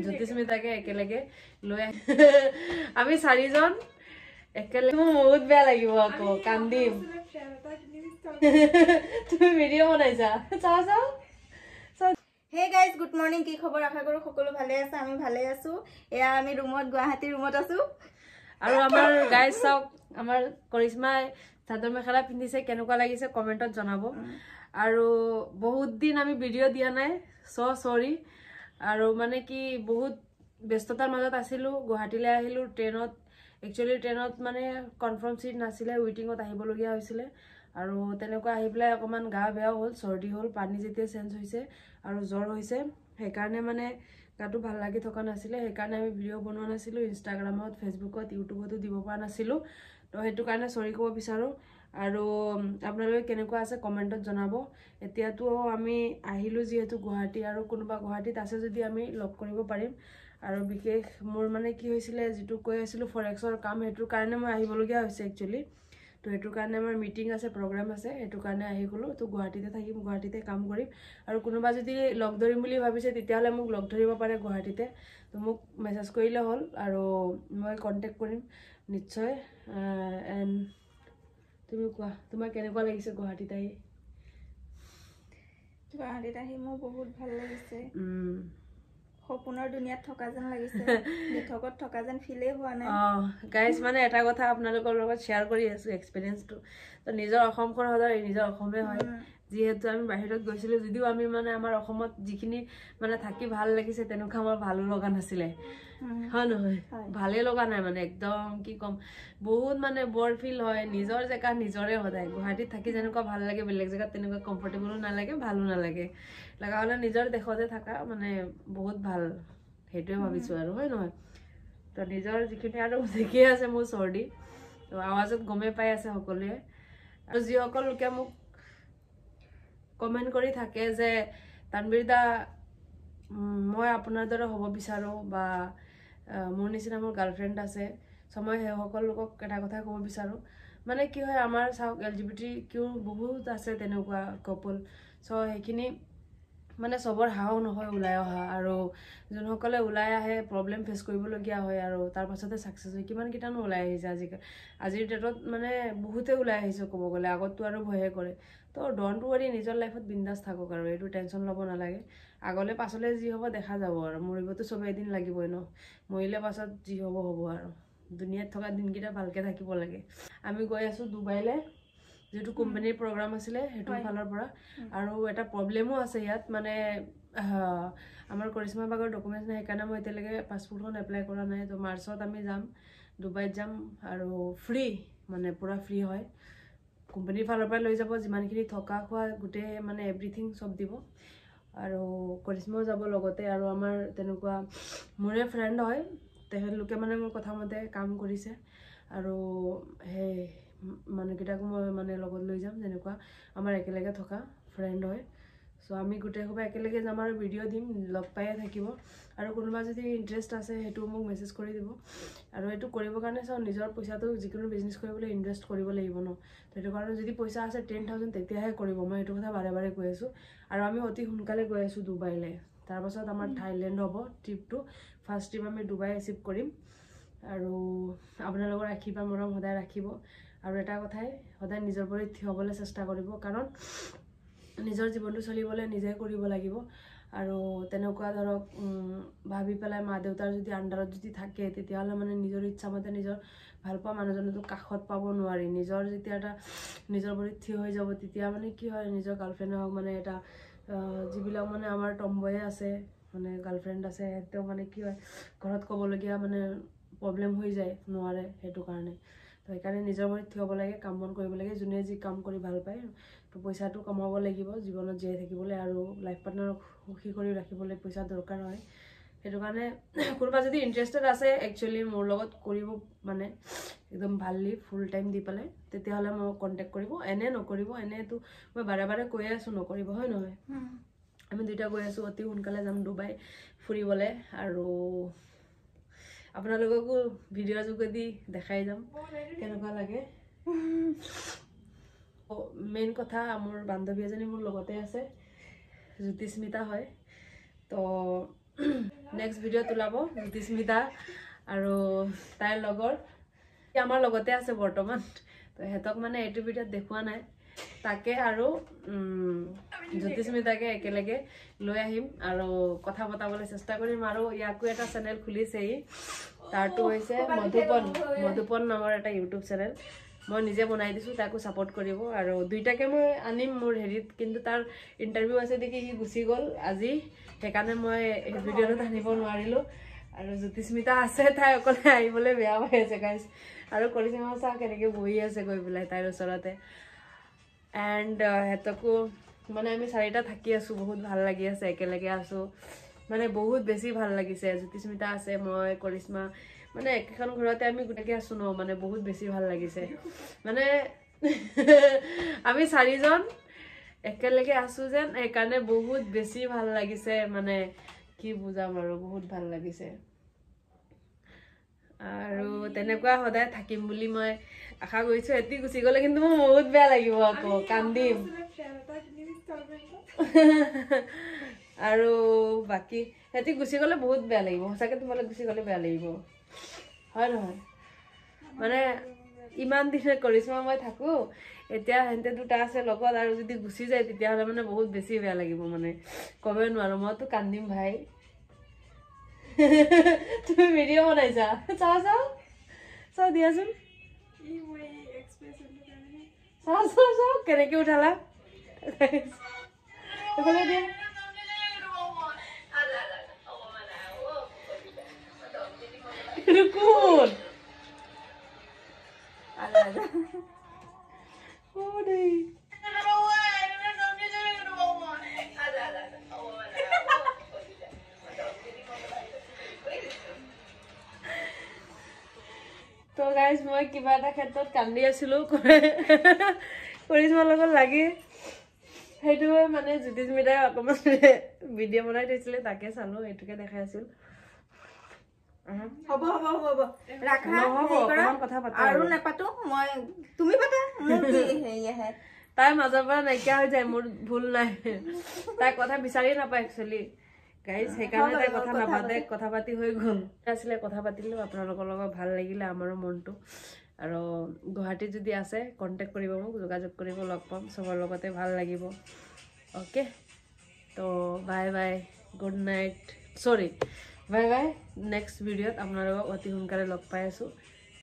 জ্যোতিস্মিতাকে একেলগে লৈ আমি চাৰিজন একেলগে বহুত বেয়া লাগিব আকৌ কান্দিম তুমি ভিডিঅ' বনাইছা চাও Hey guys, good morning. কি খবৰ আশা কৰো সকলো ভালে আছে আমি ভালে আছো এয়া আমি ৰুমত গুৱাহাটী ৰুমত আছো আৰু আমাৰ গাইজ চাওক আমাৰ কৰিশ্মাই চাদৰ মেখেলা পিন্ধিছে কেনেকুৱা লাগিছে কমেন্টত জনাব আৰু বহুত দিন আমি ভিডিঅ' দিয়া নাই সৰি আৰু মানে কি বহুত ব্যস্ততাৰ মাজত আছিলো গুৱাহাটীলৈ আহিলো ট্ৰেইনত একচুয়ালি ট্ৰেইনত মানে কনফাৰ্ম সিট নাছিলে ৱেটিংত আহিবলগীয়া হৈছিলে আৰু তেনেকুৱা আহি পেলাই অকমান গা বেয়া হ'ল সৰ্দি হ'ল পানী যেতিয়া চেঞ্জ হৈছে আৰু জ্বৰ হৈছে সেইকাৰণে মানে গাটো ভাল লাগি থকা নাছিলে সেইকাৰণে আমি ভিডিঅ' বনোৱা নাছিলো ইনষ্টাগ্ৰামত ফেচবুকত ইউটিউবতো দিব পৰা নাছিলো তো সেইটো কাৰণে সৰি ক'ব বিচাৰো আৰু আপোনালোকে কেনেকুৱা আছে কমেন্টত জনাব এতিয়াতো আমি আহিলো যেহেতু গুৱাহাটী আৰু কোনোবা গুৱাহাটীত আছে যদি আমি লগ কৰিব পাৰিম আৰু বিশেষ মোৰ মানে কি হৈছিলে যেটো কৈ আছিলো ফৰেক্সৰ কাম হেতুৰ কাৰণে মই আহিবলগীয়া হৈছে একচুয়ালি তো হেতুৰ কাৰণে আমাৰ মিটিং আছে প্ৰগ্ৰাম আছে হেতুৰ কাৰণে আহি গলো তো গুৱাহাটীতে থাকিম গুৱাহাটীতে কাম কৰিম আৰু কোনোবা যদি লগ ধৰিম বুলি ভাবিছে তেতিয়াহলে মোক লগ ধৰিব পাৰে গুৱাহাটীতে তো মোক মেছেজ কৰিলে হ'ল আৰু মই কন্টাক্ট কৰিম নিশ্চয় এন্ড তুমি কোৱা তোমাৰ কেনেকুৱা লাগিছে গুৱাহাটীত আহি মোৰ বহুত ভাল লাগিছে সপোনৰ দুনিয়াত থকা যেন লাগিছে নিথকত থকা যেন ফিলে হোৱা নাই গাইজ মানে এটা কথা আপোনালোকৰ লগত শেয়াৰ কৰি আছো এক্সপেৰিয়েন্সটো তো নিজৰ অসমখন সদায় নিজৰ অসমে হয় যেহেতু আমি বাহিৰত গৈছিলো যদিও আমি মানে আমাৰ অসমত যিখিনি মানে থাকি ভাল লাগিছে তেনেকুৱা আমাৰ ভালো লগা নাছিলে হয় নহয় ভালে লগা নাই মানে একদম কি কম বহুত মানে বৰ ফিল হয় নিজৰ জেগা নিজৰে সদায় গুৱাহাটীত থাকি যেনেকুৱা ভাল লাগে বেলেগ জেগাত তেনেকুৱা কমফৰ্টেবলো নালাগে ভালো নালাগে লগা হলে নিজৰ দেশতে থাকা মানে বহুত ভাল হেতুৱে ভাবিছো আৰু হয় নহয় তো নিজৰ যিখিনি আৰু দেখি আছে মোৰ সৰ্দি তো আৱাজত গমে পাই আছে সকলোৱে আৰু যিসকল লোকে মোক কমেন্ট কৰি থাকে যে তানবীৰ দা মই আপোনাৰ দৰে হ'ব বিচাৰো বা মোৰ নিচিনা মোৰ গাৰ্লফ্ৰেণ্ড আছে সো মই সকল লোকক এটা কথা ক'ব বিচাৰো মানে কি হয় আমাৰ চাওক LGBT বহুত আছে তেনেকুৱা কাপল সো সেইখিনি মানে সবৰ হাও নহয় ওলাই অহা আৰু যোনসকলে ওলাই আহে প্ৰবলেম ফেচ কৰিবলগীয়া হয় আৰু তাৰ পাছতে সাকসেস হয় কিমান কিটানো ওলাই আহিছে আজিৰ ডেটত মানে বহুতে ওলাই আহিছে ক'ব গ'লে আগতটো আৰু ভয়ে কৰে তো ডন্ট ওয়াৰি নিজৰ লাইফত বিন্দাস থাকক আৰু এইটো টেনচন ল'ব নালাগে আগলে পাছলে যি হ'ব দেখা যাব আৰু মৰিবতো সবে এদিন লাগিবই ন মৰিলে পাছত যি হ'ব হ'ব আৰু দুনিয়াত থকা দিনকিটা ভালকে থাকিব লাগে আমি গৈ আছো দুবাইলে যেটো কোম্পানীৰ প্ৰগ্ৰাম আছিলে হেতু ফালৰ পৰা আৰু এটা প্ৰবলেমো আছে ইয়াত মানে আমাৰ কৰিশ্মা বাগৰ ডকুমেন্টছ নাই সেইকাৰণে মই এতিয়ালৈকে পাছপোৰ্টখন এপ্লাই কৰা নাই তো মাৰ্চত আমি যাম দুবাইত যাম আৰু ফ্ৰী মানে পুৰা ফ্ৰী হয় কোম্পানীৰ ফালৰ পৰা লৈ যাব যিমানখিনি থকা খোৱা গোটে মানে এভৰিথিং সব দিব আৰু কৰিশ্মাও যাব লগতে আৰু আমাৰ তেনেকুৱা মোৰে ফ্ৰেণ্ড হয় তেখেতলোকে মানে মোৰ কথা মতে কাম কৰিছে আৰু হে মানুহকেইটাকো মই মানে লগত লৈ যাম যেনেকুৱা আমাৰ একেলগে থকা ফ্ৰেণ্ড হয় সো আমি গোটে খোবা একেলগে যাম আৰু ভিডিঅ' দিম লগ পায়ে থাকিব আৰু কোনোবা যদি ইন্টাৰেষ্ট আছে হেতু মোক মেছেজ কৰি দিব আৰু এটো কৰিব কাৰণে সব নিজৰ পইচাটো যিকোনো বিজনেস কৰিবলৈ ইনভেষ্ট কৰিব লাগিব ন তেটো কাৰণে যদি পইচা আছে 10,000 তেতিয়াহে কৰিব মই এটো কথা বাৰে বাৰে কৈ আছো আৰু আমি অতি সোনকালে গৈ আছো দুবাইলে তাৰ পাছত আমাৰ থাইল্যান্ড হ'ব ট্ৰিপটো ফাৰ্স্ট ট্ৰিপ আমি দুবাই ৰিসিভ কৰিম আৰু আপোনালোকৰ আশীৰ্বাদ মৰম সদায় ৰাখিব আৰু এটা কথাই সদায় নিজৰ ভৰিত থিয় হ'বলৈ চেষ্টা কৰিব কাৰণ নিজৰ জীৱনটো চলিবলৈ নিজে কৰিব লাগিব আৰু তেনেকুৱা ধৰক ভাবি পেলাই মা দেউতাৰ যদি আন্ডাৰত যদি থাকে তেতিয়াহলে মানে নিজৰ ইচ্ছামতে নিজৰ ভালপোৱা মানুহজনটো কাখত পাব নোৱাৰি নিজৰ যেতিয়া এটা নিজৰ ভৰিত থিয় হৈ যাব তেতিয়া মানে কি হয় নিজৰ গাৰ্লফ্ৰেণ্ড হওক মানে এটা যিবিলাক মানে আমাৰ টমবয়ে আছে মানে গাৰ্লফ্ৰেণ্ড আছে হেতো মানে কি হয় ঘৰত ক'বলগীয়া মানে প্ৰবলেম হৈ যায় নোৱাৰে হেতু কাৰণে তো সেইকাৰণে নিজৰ ভৰিত থিয় হ'ব লাগে কাম বন কৰিব লাগে যোনে যি কাম কৰি ভাল পায় তো পইচাটো কমাব লাগিব জীৱনত জীয়াই থাকিবলৈ আৰু লাইফ পাৰ্টনাৰক সুখী কৰি ৰাখিবলৈ পইচা দৰকাৰ হয় হেতু কাৰণে কোনোবা যদি ইন্টাৰেষ্টেড আছে একচুয়ালি মোৰ লগত কৰিব মানে একদম ভাললি ফুল টাইম দি পালে তেতিয়াহলে মোক কন্টাক্ট কৰিব এনে নকৰিব এনেটো মই বাৰে বাৰে কৈ আছো নকৰিব হয় নহয় আমি দুইটা গৈ আছো অতি সোনকালে যাম দুবাই ফুৰিবলে আৰু আপোনালোককো ভিডিঅ' যোগেদি দেখাই যাম কেনেকুৱা লাগে মেইন কথা মোৰ বান্ধৱী এজনী মোৰ লগতে আছে জ্যোতিস্মিতা হয় তো নেক্সট ভিডিঅ'ত ওলাব জ্যোতিস্মিতা আৰু তাইৰ লগৰ আমাৰ লগতে আছে বৰ্তমান তো সিহঁতক মানে এইটো ভিডিঅ'ত দেখুওৱা নাই তাকে আৰু জ্যোতিস্মিতাকে একেলগে লৈ আহিম আৰু কথা পতাবলৈ চেষ্টা কৰিম আৰু ইয়াকো এটা চেনেল খুলিছেই তাৰটো হৈছে মধুপন নামৰ এটা ইউটিউব চেনেল মই নিজে বনাই দিছোঁ তাকো ছাপোৰ্ট কৰিব আৰু দুইটাকে মই আনিম মোৰ হেৰিত কিন্তু তাৰ ইণ্টাৰভিউ আছে দেখি সি গুচি গ'ল আজি সেইকাৰণে মই এই ভিডিঅ'টোত আনিব নোৱাৰিলোঁ আৰু জ্যোতিস্মিতা আছে তাই অকলে আহিবলৈ বেয়া পাই আছে গাইজ আৰু কৰিশ্মা চাহ কেনেকৈ বহি আছে গৈ পেলাই তাইৰ ওচৰতে এণ্ড সিহঁতকো মানে আমি চাৰিটা থাকি আছোঁ বহুত ভাল লাগি আছে একেলগে আছোঁ মানে বহুত বেছি ভাল লাগিছে জ্যোতিস্মিতা আছে মই কৰিশ্মা মানে একেখন ঘৰতে আমি গোটেইকে আছোঁ ন মানে বহুত বেছি ভাল লাগিছে মানে আমি চাৰিজন একেলগে আছোঁ যেন সেইকাৰণে বহুত বেছি ভাল লাগিছে মানে কি বুজাম আৰু বহুত ভাল লাগিছে আৰু তেনেকুৱা সদায় থাকিম বুলি মই আশা কৰিছোঁ এটি গুচি গ'লে কিন্তু মোৰ বহুত বেয়া লাগিব আকৌ কান্দিম আৰু বাকী সিহঁতি গুচি গ'লে বহুত বেয়া লাগিব সঁচাকৈ তোমালোক গুচি গ'লে বেয়া লাগিব হয় নহয় মানে ইমান দিনে কৰিশ্মা মই থাকোঁ এতিয়া সিহঁতে দুটা আছে লগত আৰু যদি গুচি যায় তেতিয়াহ'লে মানে বহুত বেছি বেয়া লাগিব মানে ক'বই নোৱাৰোঁ মইতো কান্দিম ভাই তুমি ভিডিঅ' বনাইছা চাওঁ দিয়াচোন চাওঁ কেনেকৈ উঠালা এইফালে দিয়া কোন তো গাইজ মই কিবা এটা ক্ষেত্ৰত কান্দি আছিলোঁ কৰিশ্মাৰ লগত লাগি সেইটোৱে মানে জ্যোতিস্মিতাই অকণমান ভিডিঅ' বনাই থৈছিলে তাকে চালোঁ এইটোকে দেখাই আছিল হ'ব ৰাখা কথা পাতা আৰু নাপাতো মই তুমি পাতা মোৰ কি হেৰি আহে তাইৰ মাজৰ পৰা নাইকিয়া হৈ যায় মোৰ ভুল নাই তাই কথা বিচাৰি নাপায় একচুৱেলি গাইজ সেইকাৰণে তাই কথা নাপাতে কথা পাতি হৈ গ'ল আছিলে কথা পাতিলোঁ আপোনালোকৰ লগত ভাল লাগিলে আমাৰো মনটো আৰু গুৱাহাটীত যদি আছে কণ্টেক্ট কৰিব মোক যোগাযোগ কৰিব লগ পাম চবৰ লগতে ভাল লাগিব অ'কে তো bye bye good night bye bye next ভিডিঅ'ত আপোনালোকক অতি সোনকালে লগ পাই আছোঁ